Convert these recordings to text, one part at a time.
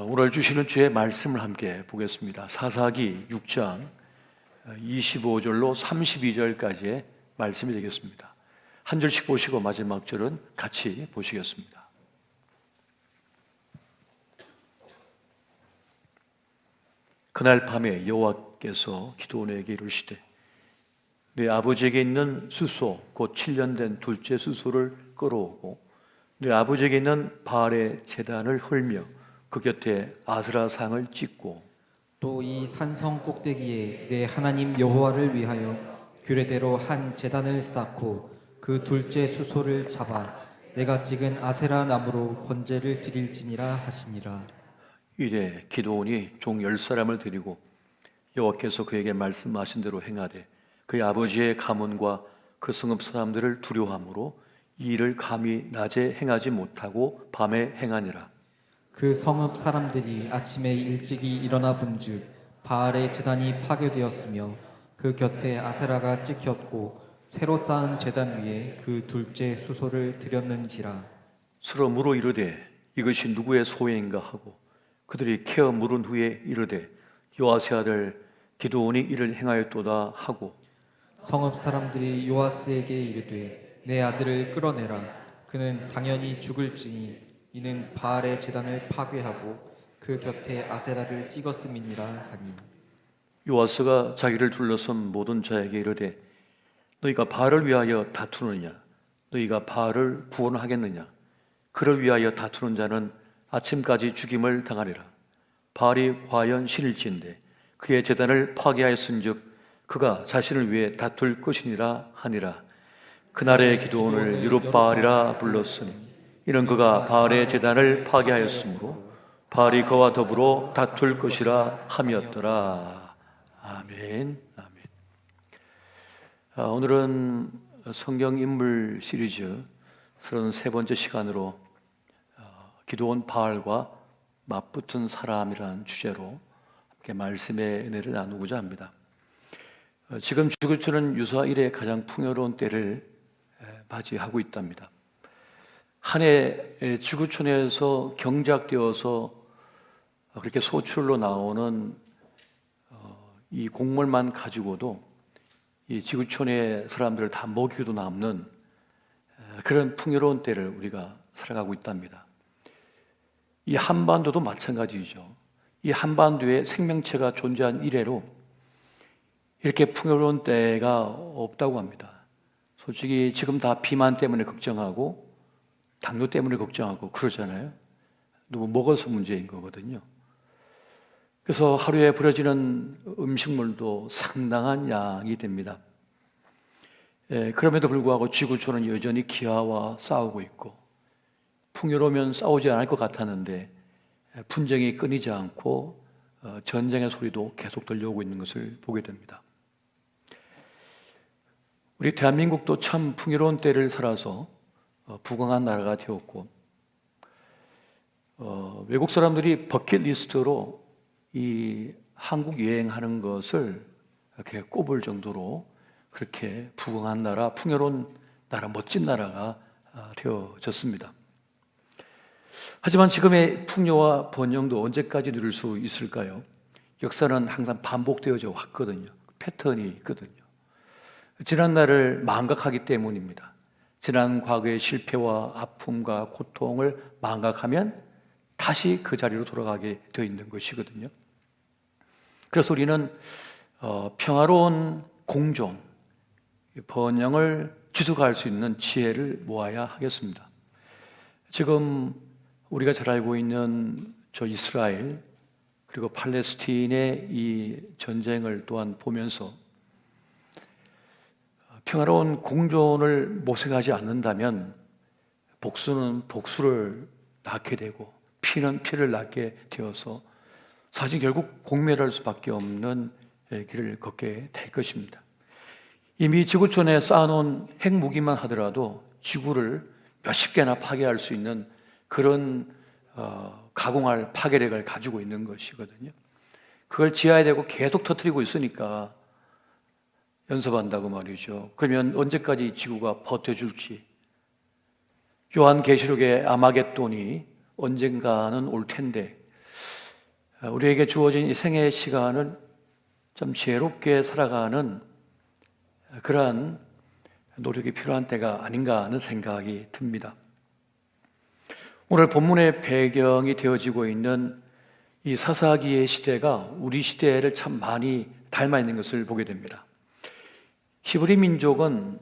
오늘 주시는 주의 말씀을 함께 보겠습니다. 사사기 6장 25절로 32절까지의 말씀이 되겠습니다. 한 절씩 보시고 마지막 절은 같이 보시겠습니다. 그날 밤에 여호와께서 기드온에게 이르시되 네 아버지에게 있는 수소 곧 7년 된 둘째 수소를 끌어오고 네 아버지에게 있는 바알의 제단을 헐며 그 곁에 아스라 상을 찍고 또 이 산성 꼭대기에 내 하나님 여호와를 위하여 규례대로 한 제단을 쌓고 그 둘째 수소를 잡아 내가 찍은 아세라 나무로 번제를 드릴지니라 하시니라. 이래 기드온이 종 10사람을 데리고 여호와께서 그에게 말씀하신 대로 행하되 그의 아버지의 가문과 그 성읍 사람들을 두려워함으로 이 일을 감히 낮에 행하지 못하고 밤에 행하니라. 그 성읍 사람들이 아침에 일찍이 일어나 본즉 바알의 제단이 파괴되었으며 그 곁에 아세라가 찍혔고 새로 쌓은 제단 위에 그 둘째 수소를 드렸는지라. 서로 물어 이르되 이것이 누구의 소행인가 하고 그들이 캐어 물은 후에 이르되 요아스의 아들 기드온이 이를 행하였도다 하고 성읍 사람들이 요아스에게 이르되 내 아들을 끌어내라. 그는 당연히 죽을지니 이는 바알의 제단을 파괴하고 그 곁에 아세라를 찍었음이니라 하니. 요아스가 자기를 둘러선 모든 자에게 이르되 너희가 바알을 위하여 다투느냐 너희가 바알을 구원하겠느냐 그를 위하여 다투는 자는 아침까지 죽임을 당하리라. 바알이 과연 신일진데 그의 제단을 파괴하였은즉 그가 자신을 위해 다툴 것이니라 하니라. 그날의 기드온을 유룹바알이라 불렀으니 이는 그가 바알의 제단을 파괴하였으므로 바알이 그와 더불어 다툴 것이라 함이었더라. 아멘. 아멘. 오늘은 성경 인물 시리즈 33번째 시간으로 기드온 바알과 맞붙은 사람이라는 주제로 함께 말씀의 은혜를 나누고자 합니다. 지금 지구촌은 유사 이래 가장 풍요로운 때를 맞이하고 있답니다. 한 해 지구촌에서 경작되어서 그렇게 소출로 나오는 이 곡물만 가지고도 이 지구촌의 사람들을 다 먹이고도 남는 그런 풍요로운 때를 우리가 살아가고 있답니다. 이 한반도도 마찬가지죠. 이 한반도에 생명체가 존재한 이래로 이렇게 풍요로운 때가 없다고 합니다. 솔직히 지금 다 비만 때문에 걱정하고 당뇨 때문에 걱정하고 그러잖아요. 너무 먹어서 문제인 거거든요. 그래서 하루에 버려지는 음식물도 상당한 양이 됩니다. 그럼에도 불구하고 지구촌은 여전히 기아와 싸우고 있고 풍요로우면 싸우지 않을 것 같았는데 분쟁이 끊이지 않고 전쟁의 소리도 계속 들려오고 있는 것을 보게 됩니다. 우리 대한민국도 참 풍요로운 때를 살아서 부강한 나라가 되었고 외국 사람들이 버킷리스트로 이 한국 여행하는 것을 이렇게 꼽을 정도로 그렇게 부강한 나라, 풍요로운 나라, 멋진 나라가 되어졌습니다. 하지만 지금의 풍요와 번영도 언제까지 누릴 수 있을까요? 역사는 항상 반복되어져 왔거든요. 패턴이 있거든요. 지난 날을 망각하기 때문입니다. 지난 과거의 실패와 아픔과 고통을 망각하면 다시 그 자리로 돌아가게 되어 있는 것이거든요. 그래서 우리는 평화로운 공존, 번영을 지속할 수 있는 지혜를 모아야 하겠습니다. 지금 우리가 잘 알고 있는 저 이스라엘 그리고 팔레스틴의 이 전쟁을 또한 보면서 평화로운 공존을 모색하지 않는다면 복수는 복수를 낳게 되고 피는 피를 낳게 되어서 사실 결국 공멸할 수밖에 없는 길을 걷게 될 것입니다. 이미 지구촌에 쌓아놓은 핵무기만 하더라도 지구를 몇십 개나 파괴할 수 있는 그런 가공할 파괴력을 가지고 있는 것이거든요. 그걸 지어야 되고 계속 터뜨리고 있으니까 연습한다고 말이죠. 그러면 언제까지 지구가 버텨줄지, 요한계시록의 아마겟돈이 언젠가는 올 텐데 우리에게 주어진 이 생애의 시간을 좀 지혜롭게 살아가는 그러한 노력이 필요한 때가 아닌가 하는 생각이 듭니다. 오늘 본문의 배경이 되어지고 있는 이 사사기의 시대가 우리 시대를 참 많이 닮아 있는 것을 보게 됩니다. 히브리 민족은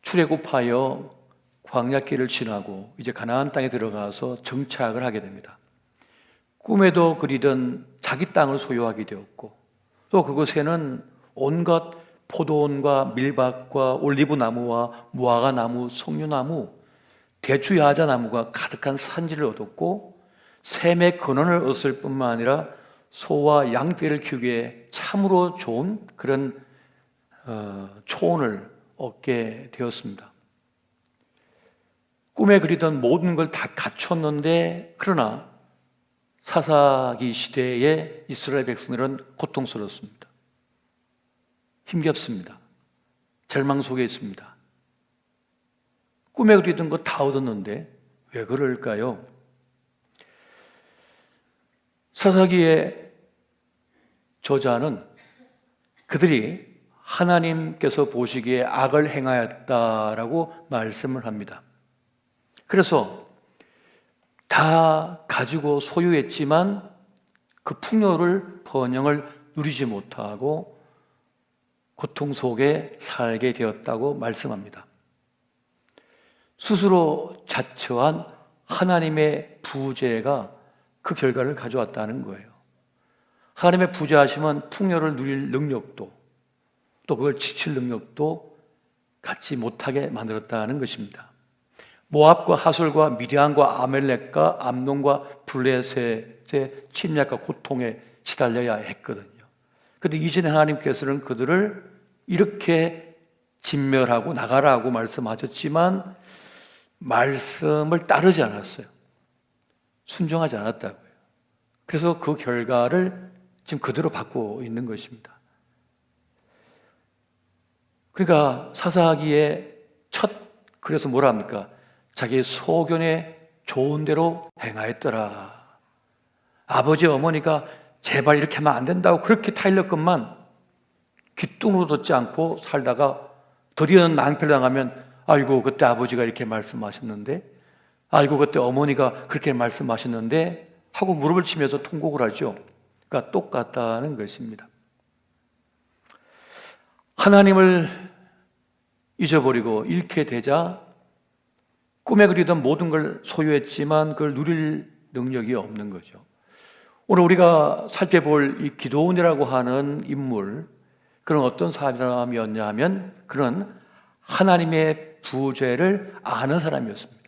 출애굽하여 광야길을 지나고 이제 가나안 땅에 들어가서 정착을 하게 됩니다. 꿈에도 그리던 자기 땅을 소유하게 되었고 또 그곳에는 온갖 포도원과 밀밭과 올리브 나무와 무화과 나무, 석류나무, 대추 야자 나무가 가득한 산지를 얻었고 샘의 근원을 얻을 뿐만 아니라 소와 양떼를 키우기에 참으로 좋은 그런 초원을 얻게 되었습니다. 꿈에 그리던 모든 걸 다 갖췄는데 그러나 사사기 시대의 이스라엘 백성들은 고통스럽습니다. 힘겹습니다. 절망 속에 있습니다. 꿈에 그리던 거 다 얻었는데 왜 그럴까요? 사사기의 저자는 그들이 하나님께서 보시기에 악을 행하였다라고 말씀을 합니다. 그래서 다 가지고 소유했지만 그 풍요를 번영을 누리지 못하고 고통 속에 살게 되었다고 말씀합니다. 스스로 자처한 하나님의 부재가 그 결과를 가져왔다는 거예요. 하나님의 부재하심은 풍요를 누릴 능력도 또 그걸 지킬 능력도 갖지 못하게 만들었다는 것입니다. 모압과 하솔과 미디안과 아멜렉과 암논과 블레셋의 침략과 고통에 시달려야 했거든요. 그런데 이전에 하나님께서는 그들을 이렇게 진멸하고 나가라고 말씀하셨지만 말씀을 따르지 않았어요. 순종하지 않았다고요. 그래서 그 결과를 지금 그대로 받고 있는 것입니다. 그러니까 사사기의 그래서 뭐라 합니까? 자기 소견에 좋은 대로 행하였더라. 아버지 어머니가 제발 이렇게 하면 안 된다고 그렇게 타일렀건만 귀뚱으로 듣지 않고 살다가 드디어 낭패당하면 아이고 그때 아버지가 이렇게 말씀하셨는데 아이고 그때 어머니가 그렇게 말씀하셨는데 하고 무릎을 치면서 통곡을 하죠. 그러니까 똑같다는 것입니다. 하나님을 잊어버리고 잃게 되자 꿈에 그리던 모든 걸 소유했지만 그걸 누릴 능력이 없는 거죠. 오늘 우리가 살펴볼 이 기드온이라고 하는 인물, 그런 어떤 사람이었냐 하면 그런 하나님의 부재를 아는 사람이었습니다.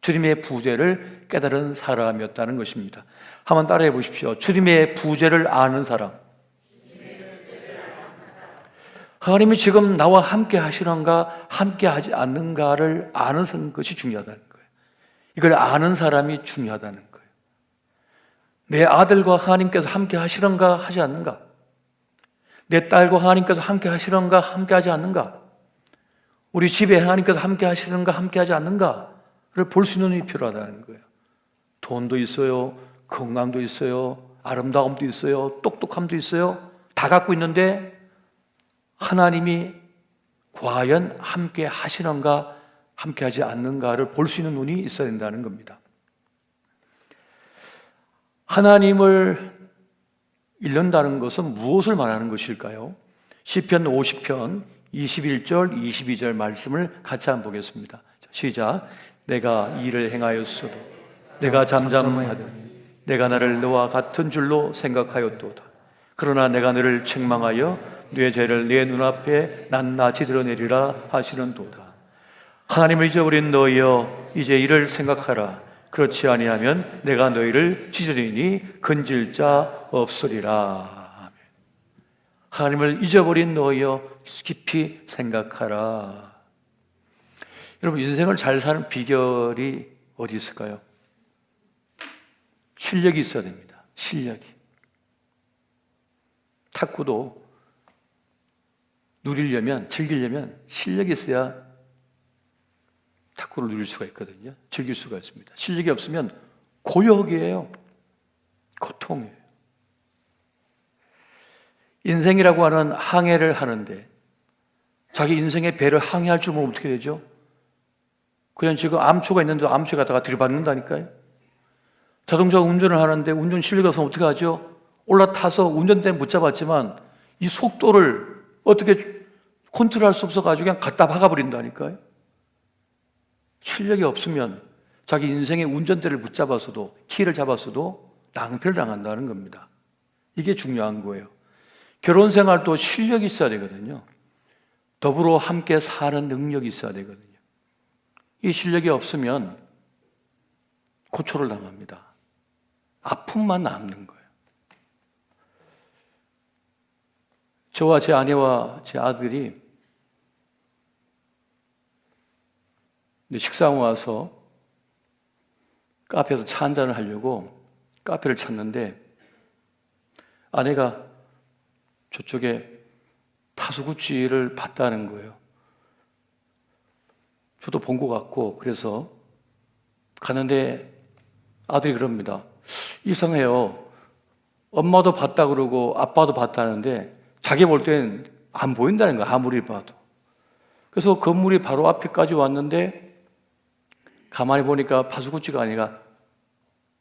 주님의 부재를 깨달은 사람이었다는 것입니다. 한번 따라해 보십시오. 주님의 부재를 아는 사람. 하나님이 지금 나와 함께 하시는가 함께 하지 않는가를 아는 것이 중요하다는 거예요. 이걸 아는 사람이 중요하다는 거예요. 내 아들과 하나님께서 함께 하시는가 하지 않는가, 내 딸과 하나님께서 함께 하시는가 함께 하지 않는가, 우리 집에 하나님께서 함께 하시는가 함께 하지 않는가를 볼 수 있는 눈이 필요하다는 거예요. 돈도 있어요, 건강도 있어요, 아름다움도 있어요, 똑똑함도 있어요, 다 갖고 있는데 하나님이 과연 함께 하시는가 함께 하지 않는가를 볼 수 있는 눈이 있어야 된다는 겁니다. 하나님을 잃는다는 것은 무엇을 말하는 것일까요? 시편 50편 21절 22절 말씀을 같이 한번 보겠습니다. 시작. 내가 일을 행하였어도 내가 잠잠하더니 내가 나를 너와 같은 줄로 생각하였도다. 그러나 내가 너를 책망하여 네 죄를 내 눈앞에 낱낱이 드러내리라 하시는도다. 하나님을 잊어버린 너희여 이제 이를 생각하라. 그렇지 아니하면 내가 너희를 찢으리니 건질 자 없으리라. 하나님을 잊어버린 너희여 깊이 생각하라. 여러분, 인생을 잘 사는 비결이 어디 있을까요? 실력이 있어야 됩니다. 실력이. 탁구도 누리려면, 즐기려면 실력이 있어야 탁구를 누릴 수가 있거든요. 즐길 수가 있습니다. 실력이 없으면 고역이에요. 고통이에요. 인생이라고 하는 항해를 하는데 자기 인생의 배를 항해할 줄 모르면 어떻게 되죠? 그냥 지금 암초가 있는데 암초에 가다가 들이받는다니까요. 자동차 운전을 하는데 운전 실력이 없으면 어떻게 하죠? 올라타서 운전대는 못 잡았지만 이 속도를 어떻게 컨트롤할 수 없어가지고 그냥 갖다 박아버린다니까요. 실력이 없으면 자기 인생의 운전대를 붙잡았어도 키를 잡았어도 낭패를 당한다는 겁니다. 이게 중요한 거예요. 결혼 생활도 실력이 있어야 되거든요. 더불어 함께 사는 능력이 있어야 되거든요. 이 실력이 없으면 고초를 당합니다. 아픔만 남는 거예요. 저와 제 아내와 제 아들이 식당 와서 카페에서 차 한잔을 하려고 카페를 찾는데 아내가 저쪽에 파수구찌를 봤다는 거예요. 저도 본 것 같고 그래서 가는데 아들이 그럽니다. 이상해요. 엄마도 봤다 그러고 아빠도 봤다는데 자기 볼 땐 안 보인다는 거야. 아무리 봐도. 그래서 건물이 바로 앞에까지 왔는데 가만히 보니까 파수구찌가 아니라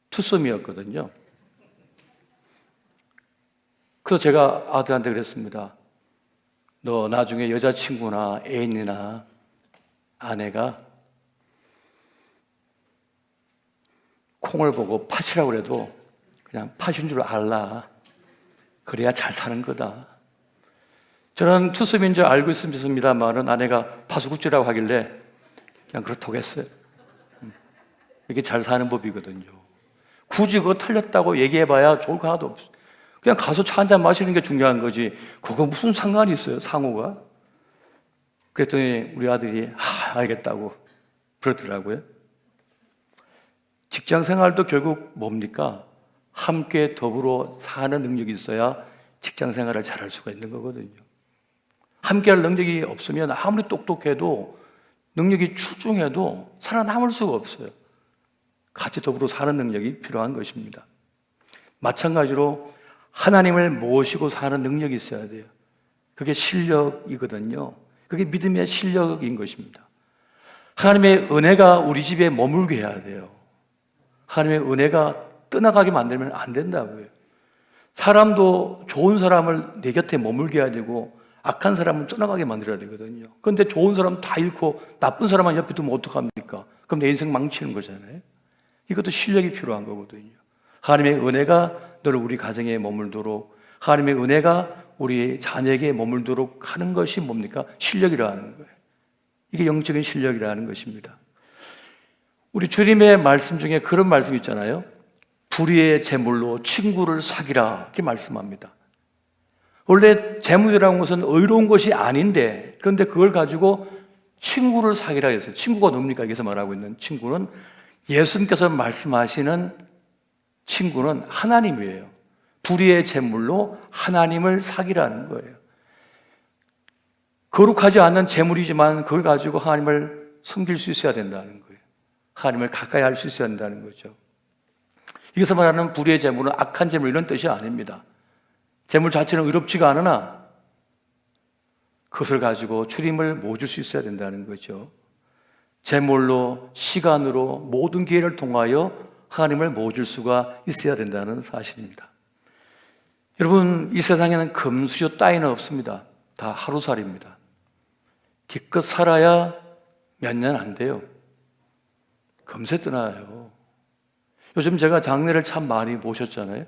투썸이었거든요. 그래서 제가 아들한테 그랬습니다. 너 나중에 여자친구나 애인이나 아내가 콩을 보고 팥이라고 그래도 그냥 팥인 줄 알라. 그래야 잘 사는 거다. 저는 투썸인 줄 알고 있습니다만은 아내가 파수구찌라고 하길래 그냥 그렇다고 했어요. 이게 잘 사는 법이거든요. 굳이 그거 틀렸다고 얘기해봐야 좋을 거 하나도 없어요. 그냥 가서 차 한잔 마시는 게 중요한 거지 그거 무슨 상관이 있어요, 상호가? 그랬더니 우리 아들이 알겠다고 그러더라고요. 직장 생활도 결국 뭡니까? 함께 더불어 사는 능력이 있어야 직장 생활을 잘할 수가 있는 거거든요. 함께할 능력이 없으면 아무리 똑똑해도 능력이 출중해도 살아남을 수가 없어요. 같이 더불어 사는 능력이 필요한 것입니다. 마찬가지로 하나님을 모시고 사는 능력이 있어야 돼요. 그게 실력이거든요. 그게 믿음의 실력인 것입니다. 하나님의 은혜가 우리 집에 머물게 해야 돼요. 하나님의 은혜가 떠나가게 만들면 안 된다고요. 사람도 좋은 사람을 내 곁에 머물게 해야 되고 악한 사람은 떠나가게 만들어야 되거든요. 그런데 좋은 사람 다 잃고 나쁜 사람만 옆에 두면 어떡합니까? 그럼 내 인생 망치는 거잖아요. 이것도 실력이 필요한 거거든요. 하나님의 은혜가 늘 우리 가정에 머물도록, 하나님의 은혜가 우리 자녀에게 머물도록 하는 것이 뭡니까? 실력이라는 거예요. 이게 영적인 실력이라는 것입니다. 우리 주님의 말씀 중에 그런 말씀 있잖아요. 불의의 재물로 친구를 사귀라 이렇게 말씀합니다. 원래 재물이라는 것은 의로운 것이 아닌데 그런데 그걸 가지고 친구를 사귀라 해서 친구가 뭡니까? 여기서 말하고 있는 친구는 예수님께서 말씀하시는 친구는 하나님이에요. 불의의 재물로 하나님을 사귀라는 거예요. 거룩하지 않는 재물이지만 그걸 가지고 하나님을 섬길 수 있어야 된다는 거예요. 하나님을 가까이 할 수 있어야 된다는 거죠. 여기서 말하는 불의의 재물은 악한 재물 이런 뜻이 아닙니다. 재물 자체는 의롭지가 않으나 그것을 가지고 주님을 모실 수 있어야 된다는 거죠. 재물로, 시간으로, 모든 기회를 통하여 하나님을 모실 수가 있어야 된다는 사실입니다. 여러분, 이 세상에는 금수저 따위는 없습니다. 다 하루살이입니다. 기껏 살아야 몇 년 안 돼요. 금세 떠나요. 요즘 제가 장례를 참 많이 모셨잖아요.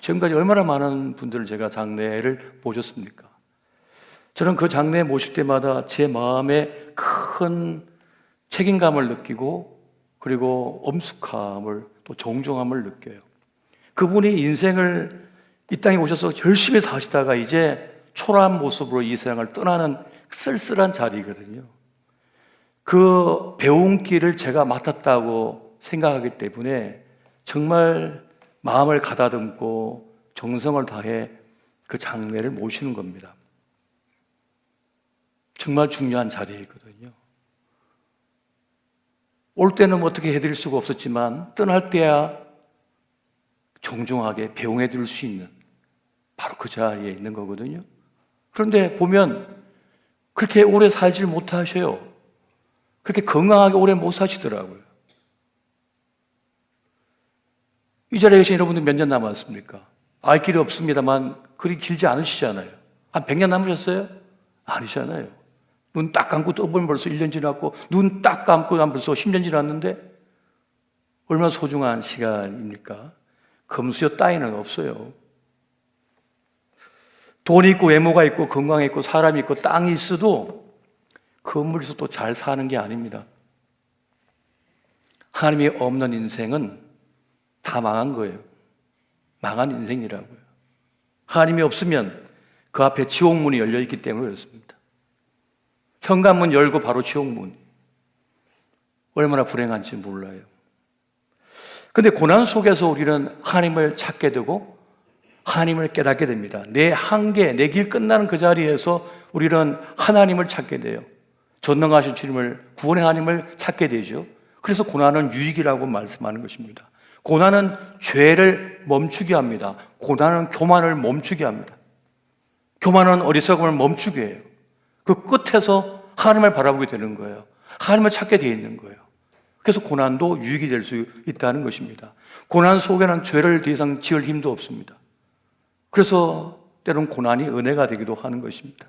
지금까지 얼마나 많은 분들을 제가 장례를 모셨습니까? 저는 그 장례 모실 때마다 제 마음에 큰 책임감을 느끼고 그리고 엄숙함을 또 정중함을 느껴요. 그분이 인생을 이 땅에 오셔서 열심히 사시다가 이제 초라한 모습으로 이 세상을 떠나는 쓸쓸한 자리거든요. 그 배운 길을 제가 맡았다고 생각하기 때문에 정말 마음을 가다듬고 정성을 다해 그 장례를 모시는 겁니다. 정말 중요한 자리이거든요. 올 때는 어떻게 해드릴 수가 없었지만 떠날 때야 정중하게 배웅해 드릴 수 있는 바로 그 그 자리에 있는 거거든요. 그런데 보면 그렇게 오래 살질 못하셔요. 그렇게 건강하게 오래 못 사시더라고요. 이 자리에 계신 여러분들 몇 년 남았습니까? 알 길이 없습니다만 그리 길지 않으시잖아요. 한 100년 남으셨어요? 아니잖아요. 눈 딱 감고 떠보면 벌써 1년 지났고, 눈 딱 감고 나면 벌써 10년 지났는데 얼마나 소중한 시간입니까? 금수저 따위는 없어요. 돈이 있고 외모가 있고 건강이 있고 사람이 있고 땅이 있어도 건물에서 또 잘 사는 게 아닙니다. 하나님이 없는 인생은 다 망한 거예요. 망한 인생이라고요. 하나님이 없으면 그 앞에 지옥문이 열려있기 때문에 그렇습니다. 현관문 열고 바로 지옥문. 얼마나 불행한지 몰라요. 근데 고난 속에서 우리는 하나님을 찾게 되고 하나님을 깨닫게 됩니다. 내 한계, 내 길 끝나는 그 자리에서 우리는 하나님을 찾게 돼요. 전능하신 주님을, 구원의 하나님을 찾게 되죠. 그래서 고난은 유익이라고 말씀하는 것입니다. 고난은 죄를 멈추게 합니다. 고난은 교만을 멈추게 합니다. 교만은 어리석음을 멈추게 해요. 그 끝에서 하나님을 바라보게 되는 거예요. 하나님을 찾게 되어 있는 거예요. 그래서 고난도 유익이 될 수 있다는 것입니다. 고난 속에는 죄를 더 이상 지을 힘도 없습니다. 그래서 때론 고난이 은혜가 되기도 하는 것입니다.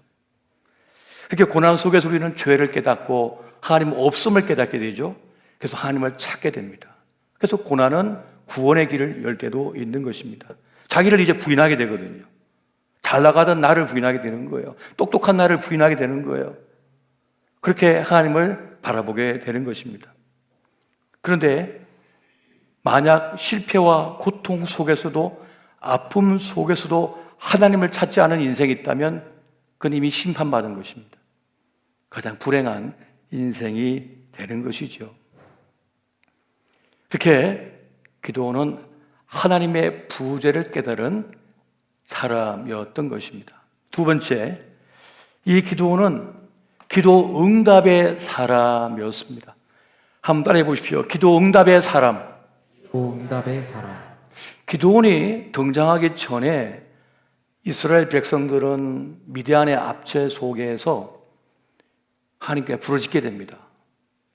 그렇게 고난 속에서 우리는 죄를 깨닫고 하나님 없음을 깨닫게 되죠. 그래서 하나님을 찾게 됩니다. 그래서 고난은 구원의 길을 열 때도 있는 것입니다. 자기를 이제 부인하게 되거든요. 잘 나가던 나를 부인하게 되는 거예요. 똑똑한 나를 부인하게 되는 거예요. 그렇게 하나님을 바라보게 되는 것입니다. 그런데 만약 실패와 고통 속에서도 아픔 속에서도 하나님을 찾지 않은 인생이 있다면 그건 이미 심판받은 것입니다. 가장 불행한 인생이 되는 것이죠. 그렇게 기도는 하나님의 부재를 깨달은 사람이었던 것입니다. 두 번째, 이 기도는 기도 응답의 사람이었습니다. 한번 따라해 보십시오. 기도 응답의 사람. 응답의 사람. 기도원이 등장하기 전에 이스라엘 백성들은 미디안의 압제 속에서 하나님께 부르짖게 됩니다.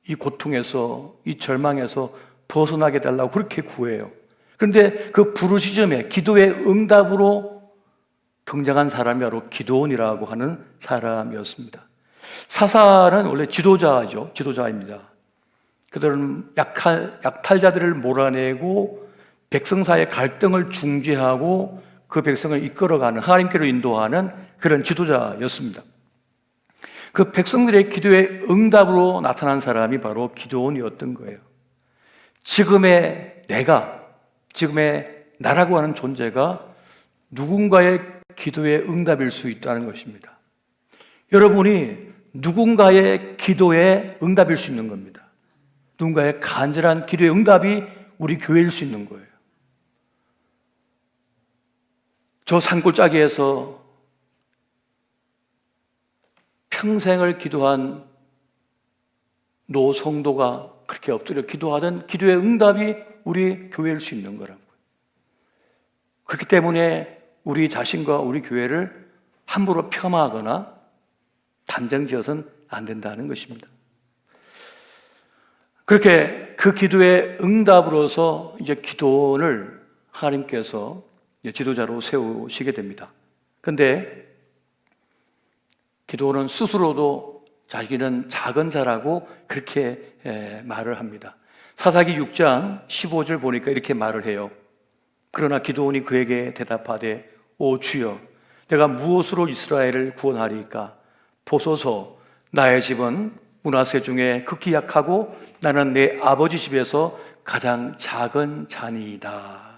이 고통에서, 이 절망에서 벗어나게 달라고 그렇게 구해요. 그런데 그 부르짖음에 기도의 응답으로 등장한 사람이 바로 기도원이라고 하는 사람이었습니다. 사사는 원래 지도자죠. 지도자입니다. 그들은 약탈자들을 몰아내고 백성 사이의 갈등을 중재하고 그 백성을 이끌어가는, 하나님께로 인도하는 그런 지도자였습니다. 그 백성들의 기도의 응답으로 나타난 사람이 바로 기도원이었던 거예요. 지금의 내가, 지금의 나라고 하는 존재가 누군가의 기도의 응답일 수 있다는 것입니다. 여러분이 누군가의 기도의 응답일 수 있는 겁니다. 누군가의 간절한 기도의 응답이 우리 교회일 수 있는 거예요. 저 산골짜기에서 평생을 기도한 노 성도가 그렇게 엎드려 기도하던 기도의 응답이 우리 교회일 수 있는 거라고요. 그렇기 때문에 우리 자신과 우리 교회를 함부로 폄하하거나 단정지어서는 안 된다는 것입니다. 그렇게 그 기도의 응답으로서 이제 기도원을 하나님께서 지도자로 세우시게 됩니다. 그런데 기도원은 스스로도 자기는 작은 자라고 그렇게 말을 합니다. 사사기 6장 15절 보니까 이렇게 말을 해요. 그러나 기도원이 그에게 대답하되 오 주여 내가 무엇으로 이스라엘을 구원하리이까? 보소서 나의 집은 므낫세 중에 극히 약하고 나는 내 아버지 집에서 가장 작은 자니이다.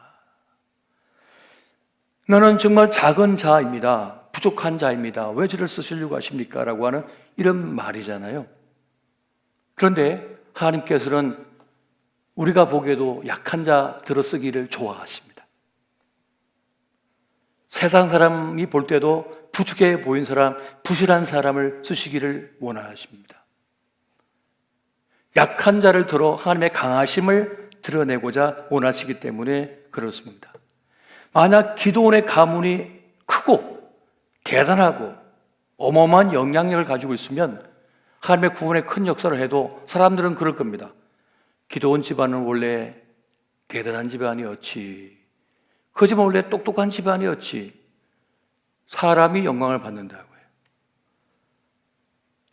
나는 정말 작은 자입니다. 부족한 자입니다. 왜 저를 쓰시려고 하십니까? 라고 하는 이런 말이잖아요. 그런데 하나님께서는 우리가 보기에도 약한 자 들어쓰기를 좋아하십니다. 세상 사람이 볼 때도 부족해 보인 사람, 부실한 사람을 쓰시기를 원하십니다. 약한 자를 들어 하나님의 강하심을 드러내고자 원하시기 때문에 그렇습니다. 만약 기도원의 가문이 크고 크고 대단하고 어마어마한 영향력을 가지고 있으면 하나님의 구원에 큰 역사를 해도 사람들은 그럴 겁니다. 기드온 집안은 원래 대단한 집안이었지. 그 집은 원래 똑똑한 집안이었지. 사람이 영광을 받는다고요.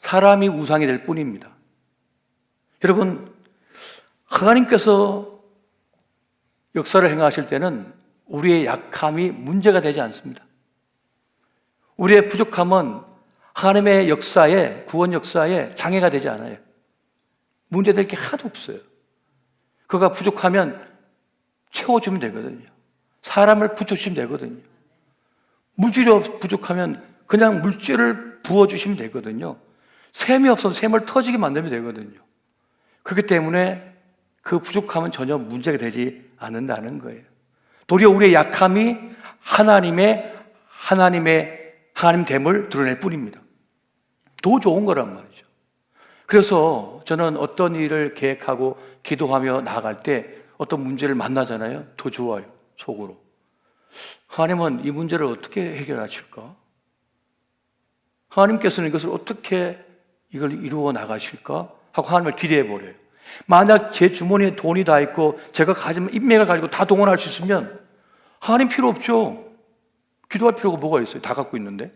사람이 우상이 될 뿐입니다. 여러분, 하나님께서 역사를 행하실 때는 우리의 약함이 문제가 되지 않습니다. 우리의 부족함은 하나님의 역사에, 구원 역사에 장애가 되지 않아요. 문제될 게 하나도 없어요. 그가 부족하면 채워주면 되거든요. 사람을 붙여주시면 되거든요. 물질이 부족하면 그냥 물질을 부어주시면 되거든요. 샘이 없으면 샘을 터지게 만들면 되거든요. 그렇기 때문에 그 부족함은 전혀 문제가 되지 않는다는 거예요. 도리어 우리의 약함이 하나님됨을 드러낼 뿐입니다. 더 좋은 거란 말이죠. 그래서 저는 어떤 일을 계획하고 기도하며 나아갈 때 어떤 문제를 만나잖아요. 더 좋아요, 속으로. 하나님은 이 문제를 어떻게 해결하실까? 하나님께서는 이것을 어떻게 이걸 이루어 나가실까? 하고 하나님을 기대해 버려요. 만약 제 주머니에 돈이 다 있고 제가 가진 인맥을 가지고 다 동원할 수 있으면 하나님 필요 없죠. 기도할 필요가 뭐가 있어요? 다 갖고 있는데.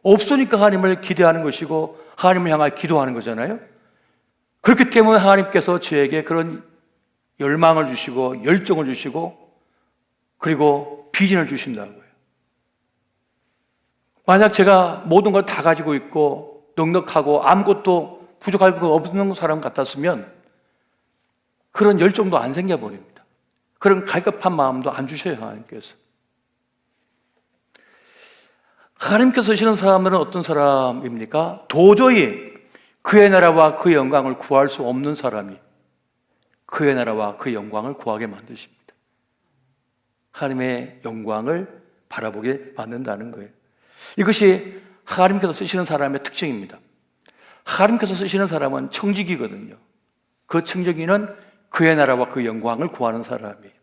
없으니까 하나님을 기대하는 것이고 하나님을 향하여 기도하는 거잖아요. 그렇기 때문에 하나님께서 저에게 그런 열망을 주시고 열정을 주시고 그리고 비전을 주신다고요. 만약 제가 모든 걸 다 가지고 있고 넉넉하고 아무것도 부족할 거 없는 사람 같았으면 그런 열정도 안 생겨버립니다. 그런 갈급한 마음도 안 주셔요, 하나님께서. 하나님께서 쓰시는 사람들은 어떤 사람입니까? 도저히 그의 나라와 그 영광을 구할 수 없는 사람이 그의 나라와 그 영광을 구하게 만드십니다. 하나님의 영광을 바라보게 만든다는 거예요. 이것이 하나님께서 쓰시는 사람의 특징입니다. 하나님께서 쓰시는 사람은 청지기거든요. 그 청지기는 그의 나라와 그 영광을 구하는 사람이에요.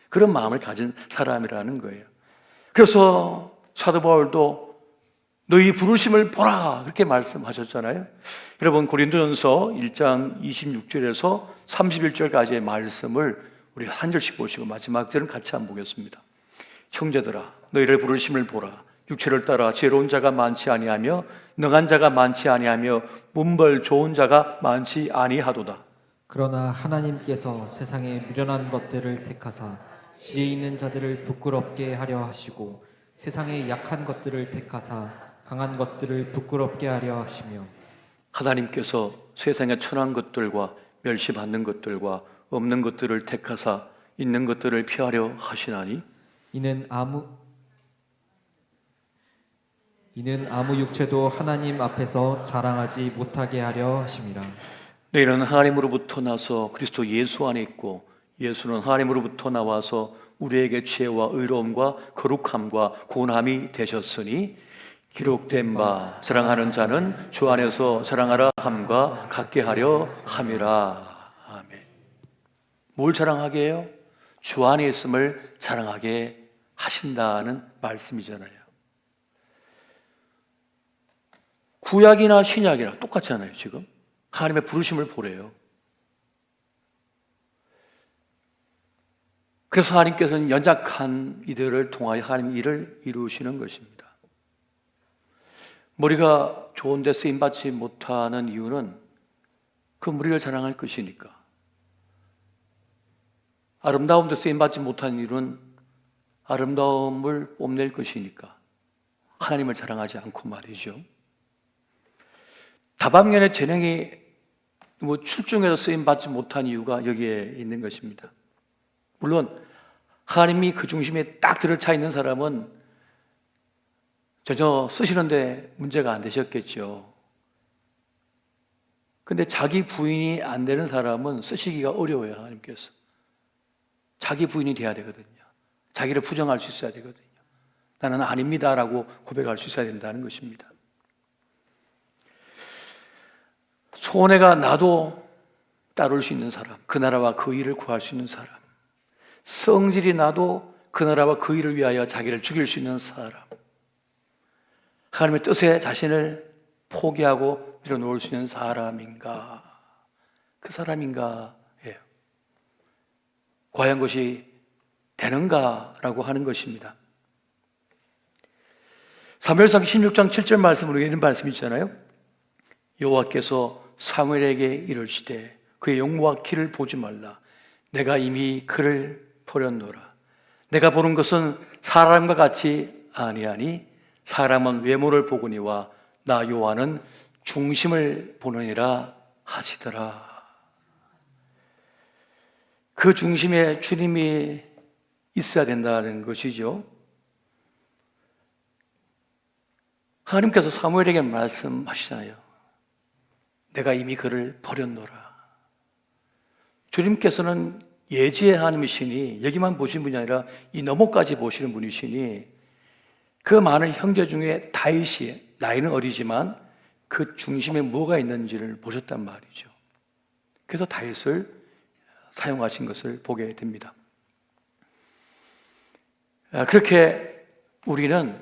그런 마음을 가진 사람이라는 거예요. 그래서 사도 바울도 너희 부르심을 보라 그렇게 말씀하셨잖아요. 여러분 고린도전서 1장 26절에서 31절까지의 말씀을 우리 한 절씩 보시고 마지막 절은 같이 한번 보겠습니다. 형제들아 너희를 부르심을 보라. 육체를 따라 지혜로운 자가 많지 아니하며 능한 자가 많지 아니하며 문벌 좋은 자가 많지 아니하도다. 그러나 하나님께서 세상에 미련한 것들을 택하사 지혜 있는 자들을 부끄럽게 하려 하시고 세상에 약한 것들을 택하사 강한 것들을 부끄럽게 하려 하시며 하나님께서 세상의 천한 것들과 멸시받는 것들과 없는 것들을 택하사 있는 것들을 피하려 하시나니 이는 아무 육체도 하나님 앞에서 자랑하지 못하게 하려 하심이라. 너희는 하나님으로부터 나서 그리스도 예수 안에 있고 예수는 하나님으로부터 나와서 우리에게 지혜와 의로움과 거룩함과 구원함이 되셨으니 기록된 바 자랑하는 자는 주 안에서 자랑하라 함과 같게 하려 함이라. 아멘. 뭘 자랑하게 해요? 주 안에 있음을 자랑하게 하신다는 말씀이잖아요. 구약이나 신약이나 똑같잖아요. 지금 하나님의 부르심을 보래요. 그래서 하나님께서는 연약한 이들을 통하여 하나님 일을 이루시는 것입니다. 머리가 좋은데 쓰임받지 못하는 이유는 그 머리를 자랑할 것이니까. 아름다운데 쓰임받지 못하는 이유는 아름다움을 뽐낼 것이니까. 하나님을 자랑하지 않고 말이죠. 다방면의 재능이 출중해서 쓰임받지 못한 이유가 여기에 있는 것입니다. 물론 하나님이 그 중심에 딱 들어차 있는 사람은 전혀 쓰시는데 문제가 안 되셨겠죠. 근데 자기 부인이 안 되는 사람은 쓰시기가 어려워요. 하나님께서 자기 부인이 돼야 되거든요. 자기를 부정할 수 있어야 되거든요. 나는 아닙니다라고 고백할 수 있어야 된다는 것입니다. 손해가 나도 따를 수 있는 사람, 그 나라와 그 일을 구할 수 있는 사람, 성질이 나도 그 나라와 그 일을 위하여 자기를 죽일 수 있는 사람, 하나님의 뜻에 자신을 포기하고 밀어놓을 수 있는 사람인가? 그 사람인가? 예요. 과연 그것이 되는가라고 하는 것입니다. 사무엘상 16장 7절 말씀으로 이런 말씀이 있잖아요. 여호와께서 사무엘에게 이르시되 그의 용모와 키를 보지 말라. 내가 이미 그를 버렸노라. 내가 보는 것은 사람과 같이 아니하니 사람은 외모를 보거니와 나 여호와는 중심을 보느니라 하시더라. 그 중심에 주님이 있어야 된다는 것이죠. 하나님께서 사무엘에게 말씀하시잖아요. 내가 이미 그를 버렸노라. 주님께서는 예지의 하나님이시니 여기만 보신 분이 아니라 이 너머까지 보시는 분이시니 그 많은 형제 중에 다윗이 나이는 어리지만 그 중심에 뭐가 있는지를 보셨단 말이죠. 그래서 다윗을 사용하신 것을 보게 됩니다. 그렇게 우리는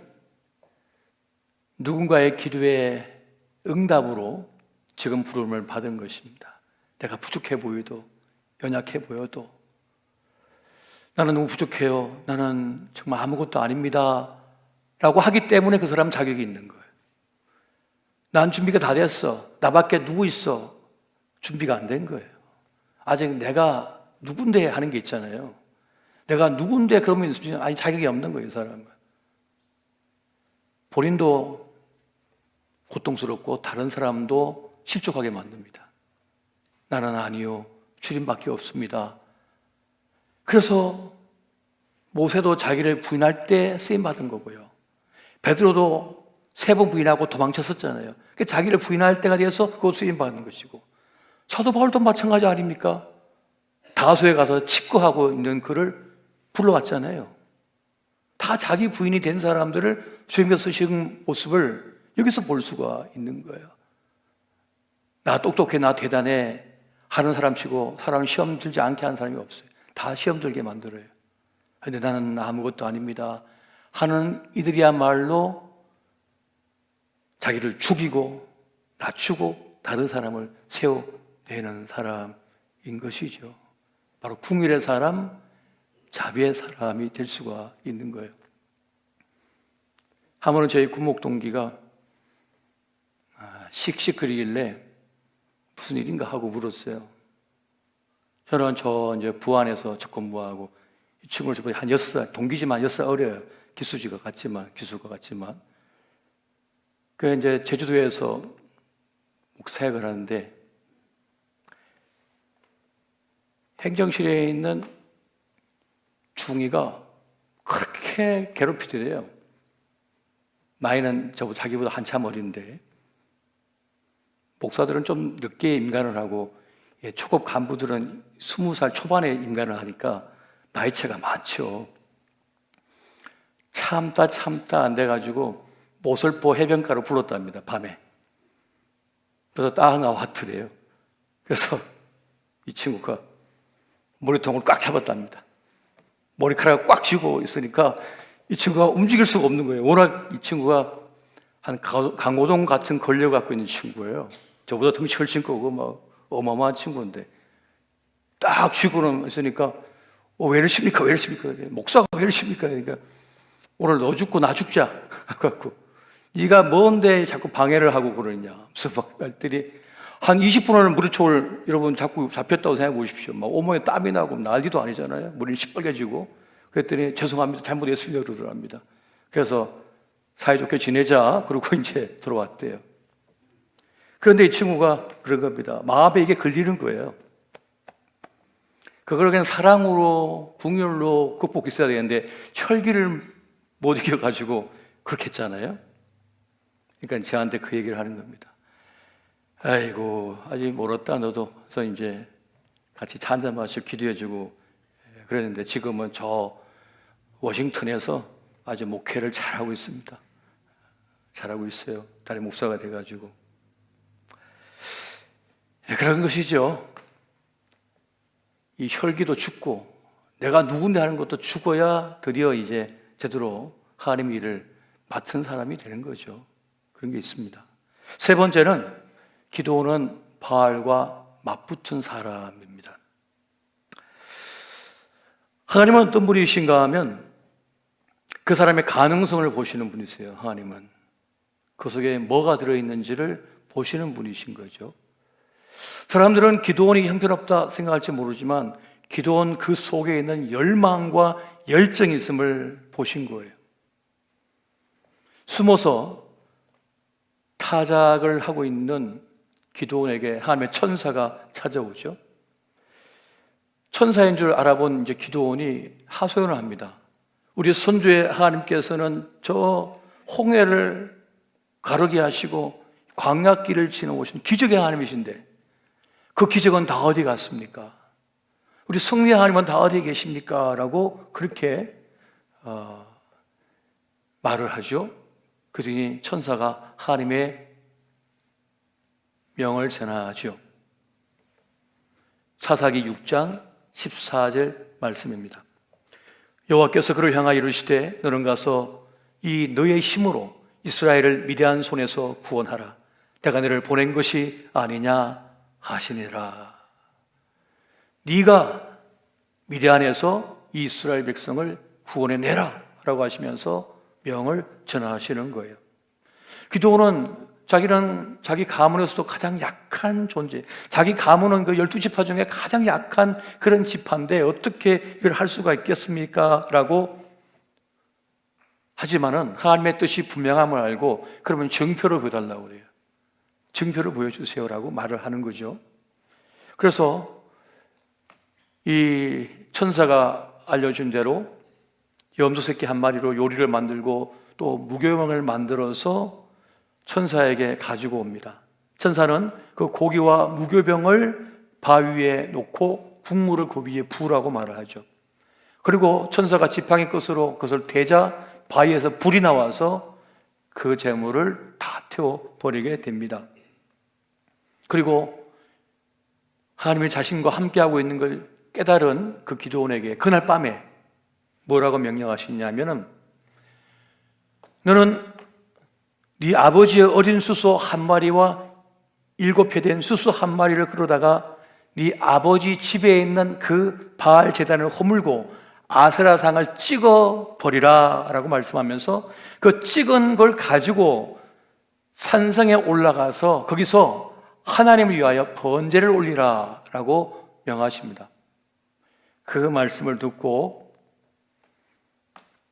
누군가의 기도의 응답으로 지금 부름을 받은 것입니다. 내가 부족해 보여도 연약해 보여도 나는 너무 부족해요. 나는 정말 아무것도 아닙니다. 라고 하기 때문에 그 사람 자격이 있는 거예요. 난 준비가 다 됐어. 나밖에 누구 있어? 준비가 안 된 거예요. 아직 내가 누군데 하는 게 있잖아요. 내가 누군데 그러면 아니 자격이 없는 거예요, 이 사람은. 본인도 고통스럽고 다른 사람도 실족하게 만듭니다. 나는 아니요. 주님밖에 없습니다. 그래서 모세도 자기를 부인할 때 쓰임받은 거고요. 베드로도 3번 부인하고 도망쳤었잖아요. 자기를 부인할 때가 되어서 그것 쓰임받는 것이고, 사도 바울도 마찬가지 아닙니까? 다소에 가서 칩거하고 있는 그를 불러왔잖아요. 다 자기 부인이 된 사람들을 주님께서 쓰신 모습을 여기서 볼 수가 있는 거예요. 나 똑똑해, 나 대단해 하는 사람치고 사람 시험 들지 않게 하는 사람이 없어요. 다 시험 들게 만들어요. 그런데 나는 아무것도 아닙니다 하는 이들이야말로 자기를 죽이고 낮추고 다른 사람을 세워내는 사람인 것이죠. 바로 궁율의 사람, 자비의 사람이 될 수가 있는 거예요. 한 번은 저희 구목 동기가 씩씩거리길래 무슨 일인가 하고 물었어요. 저는 이제 부안에서 첫 공부하고 이 친구는 저보다 한 6살, 동기지만 6살 어려요. 기수가 같지만. 그 이제 제주도에서 목사역을 하는데 행정실에 있는 중위가 그렇게 괴롭히더래요. 나이는 자기보다 한참 어린데 목사들은 좀 늦게 임관을 하고 초급 간부들은 20살 초반에 임관을 하니까 나이차가 많죠. 참다 안 돼가지고 모슬포 해변가로 불렀답니다. 밤에. 그래서 딱 나왔더래요. 그래서 이 친구가 머리통을 꽉 잡았답니다. 머리카락을 꽉 쥐고 있으니까 이 친구가 움직일 수가 없는 거예요. 워낙 이 친구가 한 강호동 같은 권력을 갖고 있는 친구예요. 저보다 덩치 훨씬 크고 막 어마어마한 친구인데 딱 쥐고는 있으니까 왜 이러십니까? 목사가 왜 이러십니까? 그러니까 오늘 너 죽고 나 죽자 갖고 네가 뭔데 자꾸 방해를 하고 그러냐. 그래서 막 딸들이 한 20분을 물에 초를 여러분 자꾸 잡혔다고 생각해 보십시오. 막 온몸에 땀이 나고 난리도 아니잖아요. 머리는 시뻘개지고. 그랬더니 죄송합니다. 잘못했습니다. 그러더랍니다. 그래서 사이좋게 지내자. 그러고 이제 들어왔대요. 그런데 이 친구가 그런 겁니다. 마음에 이게 걸리는 거예요. 그걸 그냥 사랑으로, 궁율로 극복했어야 되는데 혈기를 못 이겨가지고 그렇게 했잖아요. 그러니까 저한테 그 얘기를 하는 겁니다. 아이고, 아직 멀었다, 너도. 그래서 이제 같이 차 한잔 마시고 기도해주고 그랬는데 지금은 저 워싱턴에서 아주 목회를 잘하고 있습니다. 잘하고 있어요. 다른 목사가 돼가지고. 그런 것이죠. 이 혈기도 죽고 내가 누군데 하는 것도 죽어야 드디어 이제 제대로 하나님의 일을 맡은 사람이 되는 거죠. 그런 게 있습니다. 세 번째는 기드온은 바알과 맞붙은 사람입니다. 하나님은 어떤 분이신가 하면 그 사람의 가능성을 보시는 분이세요. 하나님은 그 속에 뭐가 들어있는지를 보시는 분이신 거죠. 사람들은 기드온이 형편없다 생각할지 모르지만 기드온 그 속에 있는 열망과 열정이 있음을 보신 거예요. 숨어서 타작을 하고 있는 기드온에게 하나님의 천사가 찾아오죠. 천사인 줄 알아본 이제 기드온이 하소연을 합니다. 우리 선조의 하나님께서는 저 홍해를 가르게 하시고 광야길을 지나오신 기적의 하나님이신데 그 기적은 다 어디 갔습니까? 우리 승리의 하나님은 다 어디 계십니까? 라고 그렇게 말을 하죠. 그러니 천사가 하나님의 명을 전하죠. 사사기 6장 14절 말씀입니다. 여호와께서 그를 향하여 이르시되 너는 가서 이 너의 힘으로 이스라엘을 미디안 손에서 구원하라. 내가 너를 보낸 것이 아니냐 하시니라. 네가 미디안에서 이 이스라엘 백성을 구원해내라 라고 하시면서 명을 전하시는 거예요. 기드온은 자기는 자기 가문에서도 가장 약한 존재, 자기 가문은 그 12지파 중에 가장 약한 그런 지파인데 어떻게 이걸 할 수가 있겠습니까? 라고 하지만은 하나님의 뜻이 분명함을 알고 그러면 증표를 보여달라고 그래요. 증표를 보여주세요라고 말을 하는 거죠. 그래서 이 천사가 알려준 대로 염소 새끼 한 마리로 요리를 만들고 또 무교병을 만들어서 천사에게 가지고 옵니다. 천사는 그 고기와 무교병을 바위에 놓고 국물을 그 위에 부으라고 말을 하죠. 그리고 천사가 지팡이 끝으로 그것을 대자 바위에서 불이 나와서 그 재물을 다 태워버리게 됩니다. 그리고 하나님이 자신과 함께하고 있는 걸 깨달은 그 기드온에게 그날 밤에 뭐라고 명령하시냐면은 너는 네 아버지의 어린 수소 한 마리와 7회 된 수소 한 마리를 끌어다가 네 아버지 집에 있는 그 바알 제단을 허물고 아세라상을 찍어 버리라 라고 말씀하면서 그 찍은 걸 가지고 산성에 올라가서 거기서 하나님을 위하여 번제를 올리라 라고 명하십니다. 그 말씀을 듣고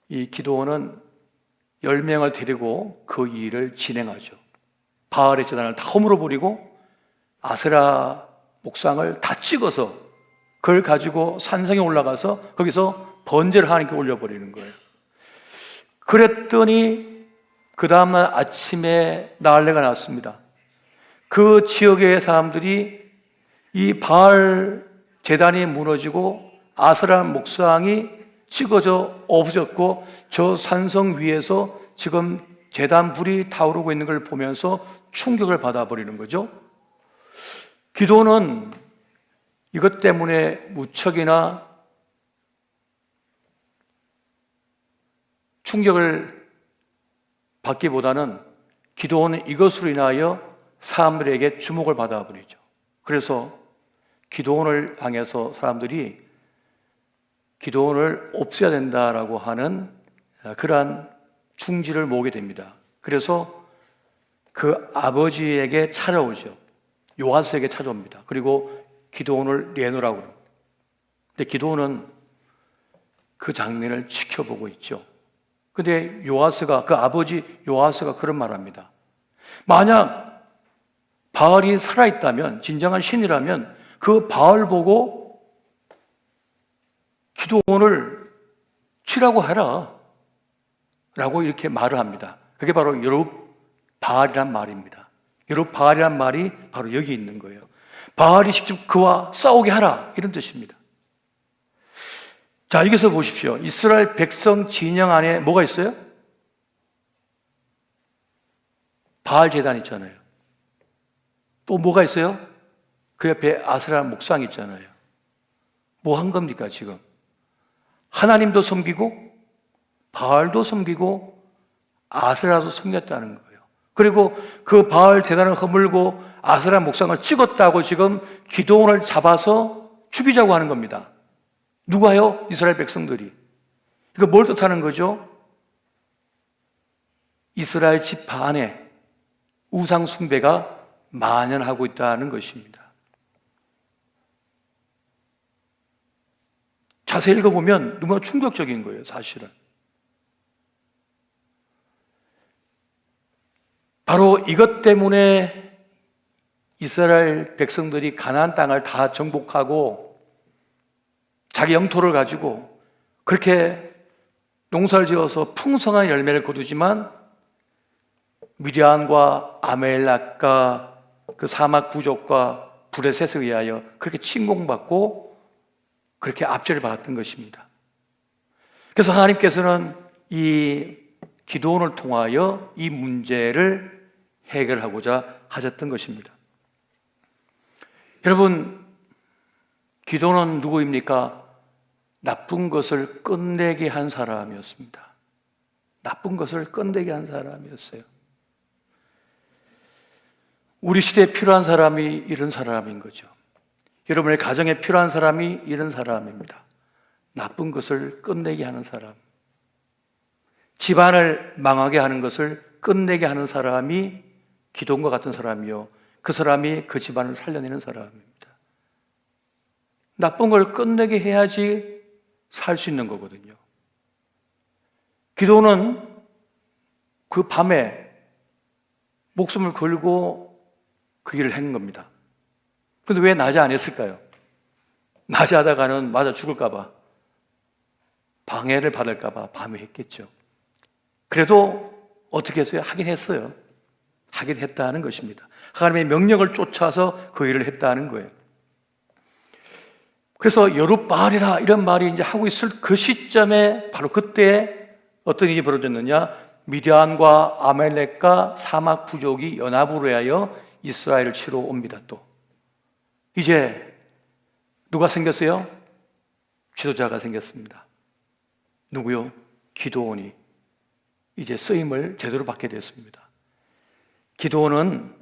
이 기드온은 10명을 데리고 그 일을 진행하죠. 바알의 제단을 다 허물어 버리고 아세라 목상을 다 찍어서 그걸 가지고 산성에 올라가서 거기서 번제를 하나님께 올려버리는 거예요. 그랬더니 그 다음날 아침에 난리가 났습니다. 그 지역의 사람들이 이 바알 제단이 무너지고 아세라 목상이 찍어져 없어졌고 저 산성 위에서 지금 제단 불이 타오르고 있는 걸 보면서 충격을 받아버리는 거죠. 기드온은 이것 때문에 무척이나 충격을 받기보다는 기드온은 이것으로 인하여 사람들에게 주목을 받아버리죠. 그래서 기드온을 향해서 사람들이 기드온을 없애야 된다라고 하는 그러한 충지를 모으게 됩니다. 그래서 그 아버지에게 찾아오죠. 요아스에게 찾아옵니다. 그리고 기드온을 내놓으라고 합니다. 근데 기드온은 그 장면을 지켜보고 있죠. 근데 요아스가, 그 아버지 요아스가 그런 말을 합니다. 만약 바알이 살아있다면, 진정한 신이라면 그 바알 보고 기드온을 치라고 해라 라고 이렇게 말을 합니다. 그게 바로 여룹바알이란 말입니다. 여룹바알이란 말이 바로 여기 있는 거예요. 바알이 직접 그와 싸우게 하라 이런 뜻입니다. 자, 여기서 보십시오. 이스라엘 백성 진영 안에 뭐가 있어요? 바알 제단 있잖아요. 또 뭐가 있어요? 그 옆에 아세라 목상 있잖아요. 뭐 한 겁니까 지금? 하나님도 섬기고 바알도 섬기고 아세라도 섬겼다는 거예요. 그리고 그 바알 제단을 허물고 아세라 목상을 찍었다고 지금 기드온을 잡아서 죽이자고 하는 겁니다. 누가요? 이스라엘 백성들이. 이거 뭘 뜻하는 거죠? 이스라엘 지파 안에 우상 숭배가 만연하고 있다는 것입니다. 자세히 읽어보면 너무나 충격적인 거예요, 사실은. 바로 이것 때문에 이스라엘 백성들이 가나안 땅을 다 정복하고 자기 영토를 가지고 그렇게 농사를 지어서 풍성한 열매를 거두지만 미디안과 아멜렉과 그 사막 부족과 브레셋에 의하여 그렇게 침공받고 그렇게 압제를 받았던 것입니다. 그래서 하나님께서는 이 기드온을 통하여 이 문제를 해결하고자 하셨던 것입니다. 여러분, 기드온은 누구입니까? 나쁜 것을 끝내게 한 사람이었습니다. 나쁜 것을 끝내게 한 사람이었어요. 우리 시대에 필요한 사람이 이런 사람인 거죠. 여러분의 가정에 필요한 사람이 이런 사람입니다. 나쁜 것을 끝내게 하는 사람. 집안을 망하게 하는 것을 끝내게 하는 사람이 기드온과 같은 사람이요, 그 사람이 그 집안을 살려내는 사람입니다. 나쁜 걸 끝내게 해야지 살 수 있는 거거든요. 기드온은 그 밤에 목숨을 걸고 그 일을 한 겁니다. 그런데 왜 낮에 안 했을까요? 낮에 하다가는 맞아 죽을까봐, 방해를 받을까봐 밤에 했겠죠. 그래도 어떻게 했어요? 하긴 했어요. 하긴 했다는 것입니다. 하나님의 명령을 쫓아서 그 일을 했다는 거예요. 그래서 여룻바알이라 이런 말이 이제 하고 있을 그 시점에 바로 그때 어떤 일이 벌어졌느냐? 미디안과 아멜렉과 사막 부족이 연합으로 하여 이스라엘을 치러 옵니다. 또 이제 누가 생겼어요? 지도자가 생겼습니다. 누구요? 기드온이 이제 쓰임을 제대로 받게 됐습니다. 기드온은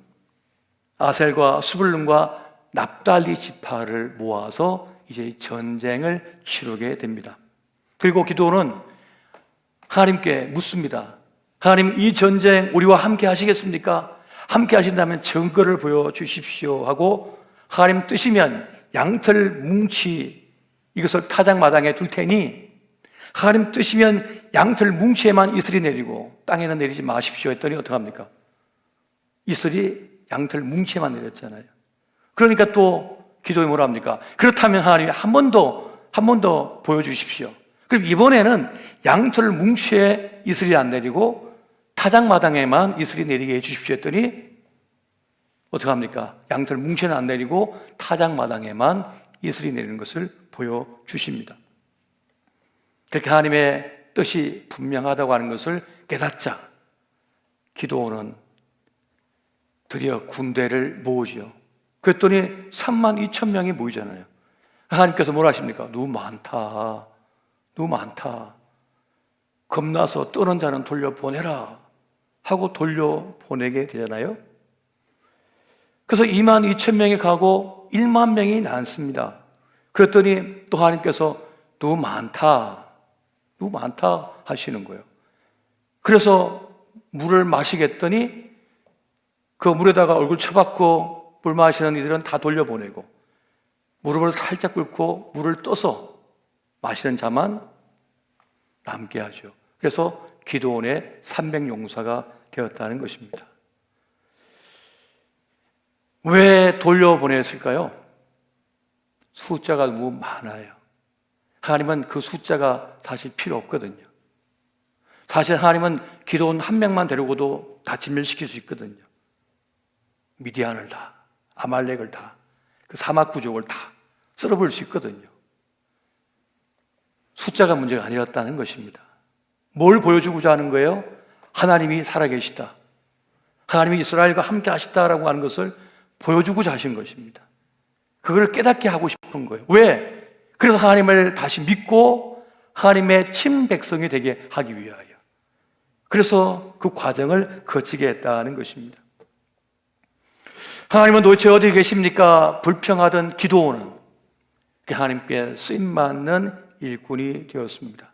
아셀과 스불룬과 납달리 지파를 모아서 이제 전쟁을 치르게 됩니다. 그리고 기드온은 하나님께 묻습니다. 하나님, 이 전쟁 우리와 함께 하시겠습니까? 함께 하신다면 증거를 보여주십시오 하고, 하나님 뜻이면 양털 뭉치 이것을 타작마당에 둘 테니 하나님 뜻이면 양털 뭉치에만 이슬이 내리고 땅에는 내리지 마십시오 했더니 어떡합니까? 이슬이 양털 뭉치에만 내렸잖아요. 그러니까 또 기도에 뭐라 합니까? 그렇다면 하나님 한 번 더 보여주십시오. 그럼 이번에는 양털 뭉치에 이슬이 안 내리고 타작마당에만 이슬이 내리게 해주십시오 했더니 어떡합니까? 양털 뭉치는 안 내리고 타작마당에만 이슬이 내리는 것을 보여주십니다. 그렇게 하나님의 뜻이 분명하다고 하는 것을 깨닫자 기드온은 드디어 군대를 모으죠. 그랬더니 32,000명이 모이잖아요. 하나님께서 뭐라 하십니까? 너무 많다. 너무 많다. 겁나서 떠는 자는 돌려보내라 하고 돌려보내게 되잖아요. 그래서 22,000명이 가고 1만 명이 남습니다. 그랬더니 또 하나님께서 너무 많다. 너무 많다 하시는 거예요. 그래서 물을 마시겠더니 그 물에다가 얼굴 쳐박고 물 마시는 이들은 다 돌려보내고 무릎을 살짝 꿇고 물을 떠서 마시는 자만 남게 하죠. 그래서 기드온의 300용사가 되었다는 것입니다. 왜 돌려보냈을까요? 숫자가 너무 많아요. 하나님은 그 숫자가 사실 필요 없거든요. 사실 하나님은 기드온 한 명만 데리고도 다 진멸시킬 수 있거든요. 미디안을 다, 아말렉을 다, 그 사막 부족을 다 쓸어버릴 수 있거든요. 숫자가 문제가 아니었다는 것입니다. 뭘 보여주고자 하는 거예요? 하나님이 살아계시다, 하나님이 이스라엘과 함께 하시다라고 하는 것을 보여주고자 하신 것입니다. 그걸 깨닫게 하고 싶은 거예요. 왜? 그래서 하나님을 다시 믿고 하나님의 친백성이 되게 하기 위하여. 그래서 그 과정을 거치게 했다는 것입니다. 하나님은 도대체 어디 계십니까? 불평하던 기드온은 하나님께 쓰임받는 일꾼이 되었습니다.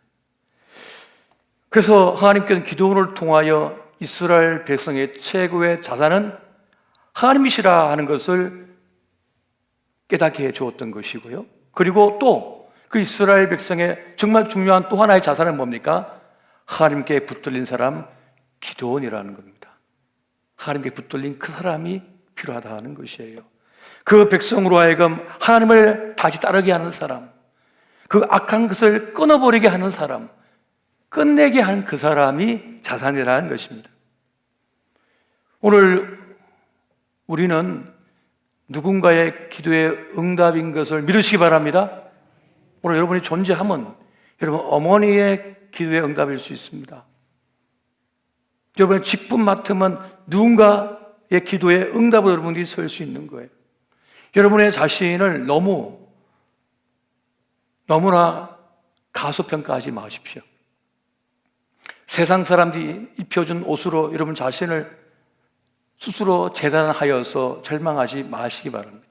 그래서 하나님께서는 기드온을 통하여 이스라엘 백성의 최고의 자산은 하나님이시라 하는 것을 깨닫게 해주었던 것이고요. 그리고 또 그 이스라엘 백성의 정말 중요한 또 하나의 자산은 뭡니까? 하나님께 붙들린 사람 기드온이라는 겁니다. 하나님께 붙들린 그 사람이 필요하다는 것이에요. 그 백성으로 하여금 하나님을 다시 따르게 하는 사람, 그 악한 것을 끊어버리게 하는 사람, 끝내게 하는 그 사람이 자산이라는 것입니다. 오늘 우리는 누군가의 기도의 응답인 것을 믿으시기 바랍니다. 오늘 여러분이 존재하면 여러분 어머니의 기도의 응답일 수 있습니다. 여러분의 직분 맡으면 누군가의 기도의 응답으로 여러분이 설 수 있는 거예요. 여러분의 자신을 너무나 가소평가하지 마십시오. 세상 사람들이 입혀준 옷으로 여러분 자신을 스스로 재단하여서 절망하지 마시기 바랍니다.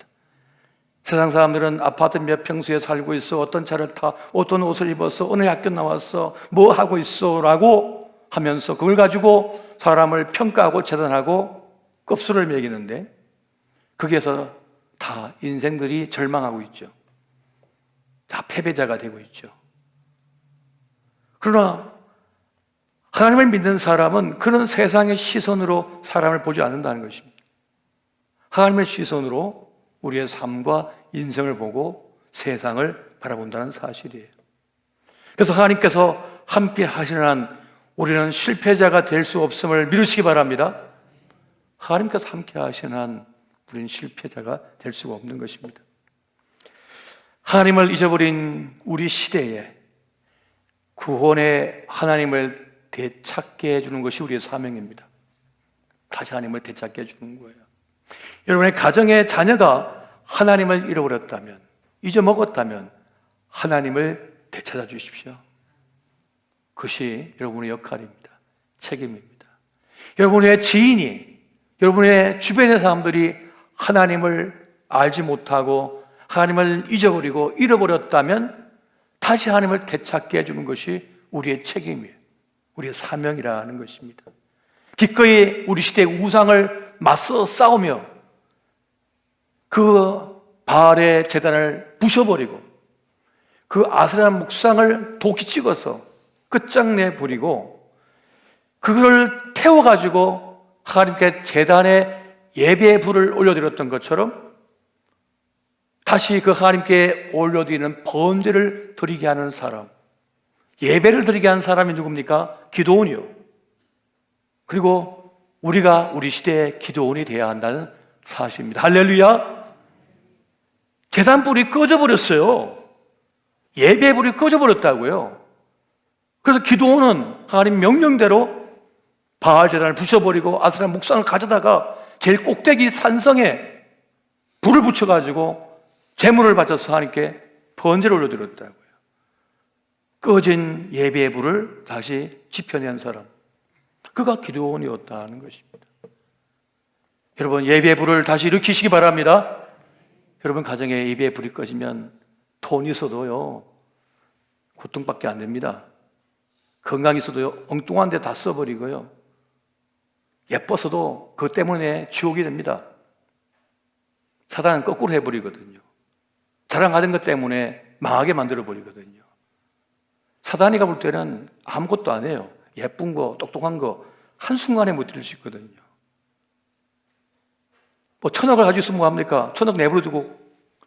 세상 사람들은 아파트 몇 평수에 살고 있어, 어떤 차를 타, 어떤 옷을 입었어, 어느 학교 나왔어, 뭐 하고 있어 라고 하면서 그걸 가지고 사람을 평가하고 재단하고 껍수를 매기는데 거기에서 다 인생들이 절망하고 있죠. 다 패배자가 되고 있죠. 그러나 하나님을 믿는 사람은 그런 세상의 시선으로 사람을 보지 않는다는 것입니다. 하나님의 시선으로 우리의 삶과 인생을 보고 세상을 바라본다는 사실이에요. 그래서 하나님께서 함께 하시는 한 우리는 실패자가 될 수 없음을 믿으시기 바랍니다. 하나님께서 함께 하시는 한 우리는 실패자가 될 수가 없는 것입니다. 하나님을 잊어버린 우리 시대에 구원의 하나님을 되찾게 해주는 것이 우리의 사명입니다. 다시 하나님을 되찾게 해주는 거예요. 여러분의 가정의 자녀가 하나님을 잃어버렸다면, 잊어먹었다면 하나님을 되찾아 주십시오. 그것이 여러분의 역할입니다. 책임입니다. 여러분의 지인이, 여러분의 주변의 사람들이 하나님을 알지 못하고 하나님을 잊어버리고 잃어버렸다면 다시 하나님을 되찾게 해주는 것이 우리의 책임이에요. 우리의 사명이라는 것입니다. 기꺼이 우리 시대의 우상을 맞서 싸우며 그 바알의 제단을 부셔버리고 그 아세라 묵상을 도끼 찍어서 끝장내 버리고 그걸 태워가지고 하나님께 제단에 예배의 불을 올려드렸던 것처럼 다시 그 하나님께 올려드리는 번제를 드리게 하는 사람, 예배를 드리게 하는 사람이 누굽니까? 기드온이요. 그리고 우리가 우리 시대의 기드온이 되어야 한다는 사실입니다. 할렐루야. 제단불이 꺼져버렸어요. 예배불이 꺼져버렸다고요. 그래서 기드온은 하나님 명령대로 바알 제단을 부셔버리고 아세라 묵상을 가져다가 제일 꼭대기 산성에 불을 붙여가지고 제물을 바쳐서 하나님께 번제를 올려드렸다고요. 꺼진 예배의 불을 다시 지펴낸 사람, 그가 기드온이었다는 것입니다. 여러분, 예배의 불을 다시 일으키시기 바랍니다. 여러분 가정에 예배의 불이 꺼지면 돈 있어도요 고통밖에 안 됩니다. 건강 있어도 엉뚱한 데 다 써버리고요, 예뻐서도 그것 때문에 지옥이 됩니다. 사단은 거꾸로 해버리거든요. 자랑하던 것 때문에 망하게 만들어버리거든요. 사단이가 볼 때는 아무것도 안 해요. 예쁜 거, 똑똑한 거 한순간에 못 들을 수 있거든요. 뭐 1,000억을 가지고 있으면 뭐합니까? 1,000억 내버려두고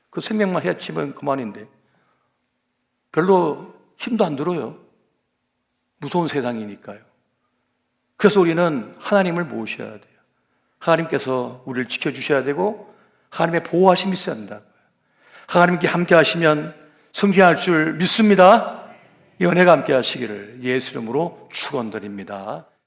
그 생명만 해치면 그만인데 별로 힘도 안 들어요. 무서운 세상이니까요. 그래서 우리는 하나님을 모셔야 돼요. 하나님께서 우리를 지켜주셔야 되고 하나님의 보호하심이 있어야 한다고요. 하나님께 함께 하시면 승리할 줄 믿습니다. 이 은혜가 함께 하시기를 예수 이름으로 축원드립니다.